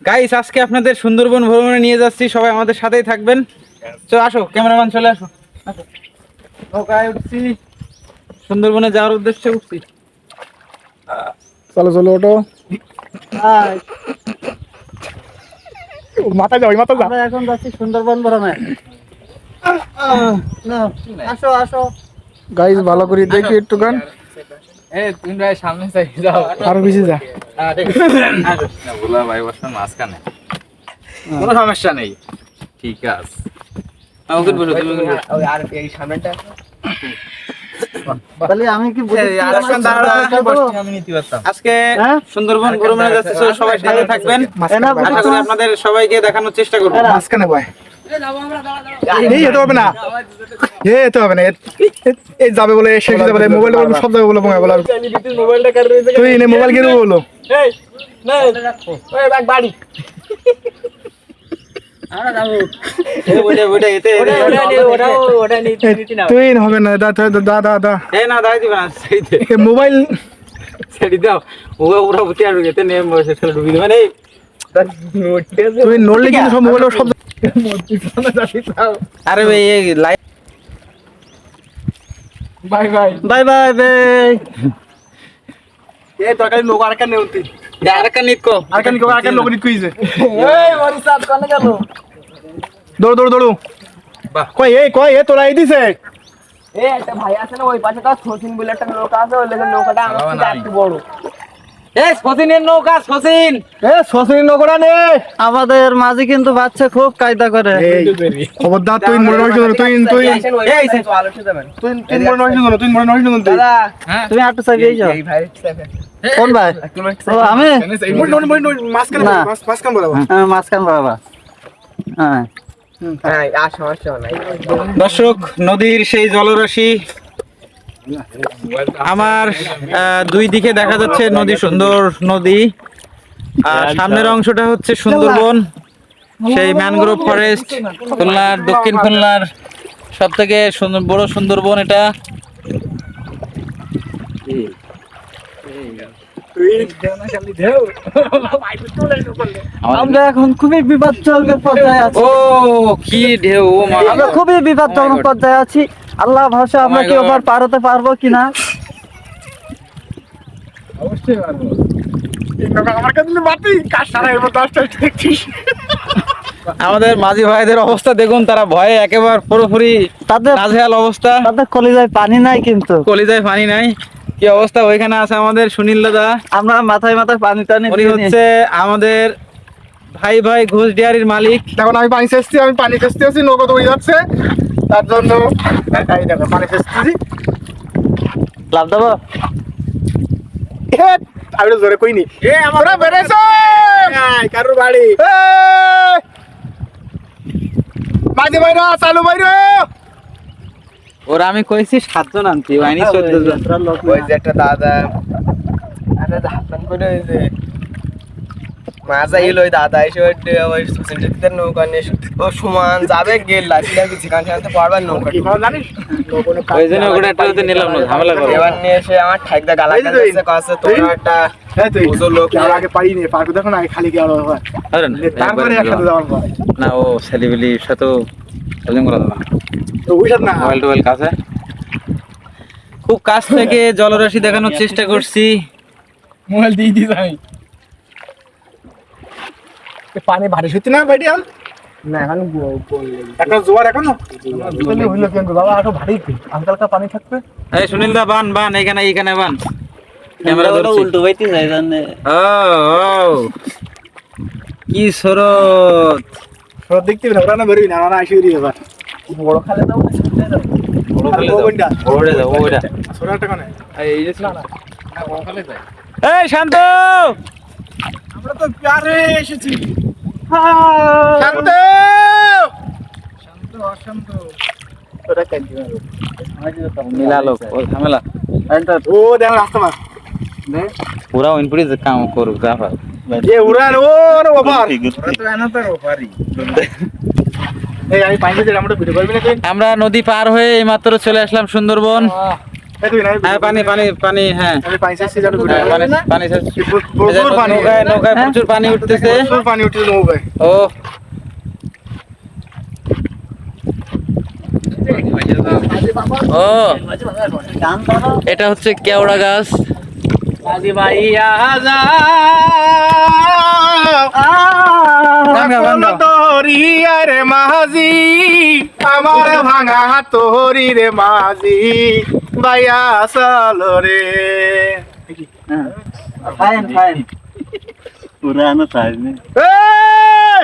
Guys আজকে আপনাদের সুন্দরবন ভ্রমণে নিয়ে যাচ্ছি, সবাই আমাদের সাথেই থাকবেন। তো আসো ক্যামেরাম্যান, চলে আসো। আসো, নৌকায় উঠছি, সুন্দরবনে যাওয়ার উদ্দেশ্যে উঠছি। চলো চলো ওটো মাথা যাও মাথা যাও। আমরা এখন যাচ্ছি সুন্দরবন ভ্রমণে। আসো আসো গাইস ভালো করে দেখি একটু গান তুমি ভাই সামনে চাই যাও, আরো বেশি যা। বলা ভাই বসেন মাঝখানে, কোনো সমস্যা নেই, ঠিক আছে। ওকে বলো, তুমি বলো। আর এই সামনেটা তাহলে আমি কি আজকে সুন্দরবন ভ্রমণে যাচ্ছি, তো সবাই সাথে থাকবেন। আশা করি আপনাদের সবাইকে দেখানোর চেষ্টা করব। মাঝখানে বয় এই যেতে হবে না, এ যেতে হবে না, এই যাবে বলে শেষ যাবে বলে মোবাইল সব যাবে বলে বলে মোবাইলটা কার রয়েছে? তুই নে মোবাইল কিনে বলো এই নাই ওই ব্যাগ বাড়ি আমরা যাবো। ওটা এতে ওটা নিতে নাও। তুই হবে না দা দা দা দা এই না দাই দিবা না, সেইতে মোবাইল ছেড়ে দাও। ওরা বুঝতে আর এতে নেম বসে ছেড়ে ডুবি দেবে। এই তুই নড়লে কিন্তু সব মোবাইল সব আরে ভাই এই live bye bye bye bye bye. এই তরকারি লোক আর কেন নেউতি আরেকটা নিত কো আর কেন আর কেন লোক নিত কইছে এই মরি সাত কোনে গেল? দৌড় দৌড় দৌড় বাহ। কই এ তোরা এই দিছে এই একটা ভাই আছে না ওই পাশে তো সচিন বলে একটা নৌকা আছে, ওই লেগে নৌকাটা আমার থেকে একটু বড়। এই সচিনের নৌকা, সচিন এ সসিন নগরা নে আমাদের মাঝে কিন্তু বাচ্চা খুব কায়দা করে। খবরদার তুই মনে নয় তুই তুই তুই এই তুই মনে নয় তুই মনে নয় তুই হ্যাঁ তুমি একটু সাইড যাও। কোন ভাই? ও আমি মনে নয় মাসকান না। মাসকান বলা মাঝখান বাবা। হ্যাঁ দর্শক, নদীর সেই জলরাশি আমার দুই দিকে দেখা যাচ্ছে নদী, সুন্দর নদী। আর সামনের অংশটা হচ্ছে সুন্দরবন, সেই ম্যানগ্রোভ ফরেস্ট, খুলনার দক্ষিণ খুলনার সব থেকে বড় সুন্দরবন এটা। আমরা এখন খুবই বিপজ্জনক পর্যায়ে আছি। ও কি ঢেউ, ও মা। আমরা খুবই বিপজ্জনক পর্যায়ে আছি। আল্লাহ ভরসা আমরা কি ওভার পার হতে পারবো কিনা। আমার কাছে মাটি কাজ সারা এর মতো আসতে দেখছিস আমাদের মাঝি ভাইদের অবস্থা দেখুন, তারা ভয়ে একেবারে পুরোপুরি তাদের নাজেহাল অবস্থা। তাদের কলিজায় পানি নাই কিন্তু কলিজায় পানি নাই, কি অবস্থা। ওইখানে আছে আমাদের সুনীল দাদা, আমরা মাথায় মাথায় পানি টানি উনি দিয়ে হচ্ছে আমাদের ভাই ভাই ঘোষ ডেয়ারির মালিক। দেখুন আমি পানি চেষ্টি আছি নৌকা দৌড়ে যাচ্ছে তার জন্য এই দেখো পানি চেষ্টি লাভ দেবো। আমি তো জোরে কইনি এ আমরা বেরেছো কারুর বাড়ি মাঝে বাইরে চালু বাইরে ওরা আমি কইছি 7 জন আনছি, হয়নি 14 জন। ওই যে একটা দাদা আরে হাতান করে ওই যে মাজা এলো ওই দাদা এসে ওই সুসেন্টিতে নৌকা নিয়ে ও সমান যাবে গেল লাঠিটা কিছু কান শান্তি পারবার নৌকা জানিস ওই জন্য ওটা একটা নিলাম না, ঝামেলা করো। এবার নিয়ে এসে আমার ঠাকদা গালা কাছে কাছে তোমার একটা বুঝো লোক আর আগে পারিনি পার্কে দেখো না খালি গেল আরে না, তারপরে একসাথে যাওয়ার পর না ও সেলিব্রিটির সাথে প্রবলেম করা যাবে না। তো ওই সাথে না মোবাইল টোবাইল কাছে, খুব কাছ থেকে জলরাশি দেখানোর চেষ্টা করছি। মোবাইল দিয়ে দিস আমি পানি ভারী সত্যি না ভাইটি আম না এখন একটা জোয়ার এখনো হইলো কেন বাবা আরো ভারী আঙ্কালকা পানি থাকবে এই সুনীল দা বান বান, এইখানে বান, ক্যামেরা ধরছি। উল্টো বাইতে যাই জানে। ও কি সরত, সব দেখতে না ওরা না বেরোই না ওরা আসি দিই এবার বড় খালে দাও ওরে দাও ওইটা। ছোট একটা কোনে এই যে না না এই শান্ত, আমরা তো প্যারে এসেছি শান্ত শান্ত অশান্ত ওরা কেন মিলালো ও ঝামেলা। ও দেখো রাস্তা মার পুরা ইনপুটি কাম করুক জাফা। এ উড়ান ও রে ওভার তো এনা তো ওভারই এই আমি পাইতে যে আমরা ভিডিও করবি না তুই আমরা নদী পার হয়ে এইমাত্র চলে আসলাম সুন্দরবন। তুই না হ্যাঁ পানি পানি পানি হ্যাঁ আমি পানি চাইছি যাতে ঘুরে হ্যাঁ, পানি পানি প্রচুর পানি নৌকায় নৌকায় প্রচুর পানি উঠতেছে প্রচুর পানি উঠছে নৌকায় ও ও এটা হচ্ছে কেওড়া গাছ ভাঙা, ভাঙা। তোরিয়া রে মাঝি আমার ভাঙা তোরি রে মাঝি ভাইয়া চলো রে ফাইন ফাইন পুরানো সাইজ নেই এই!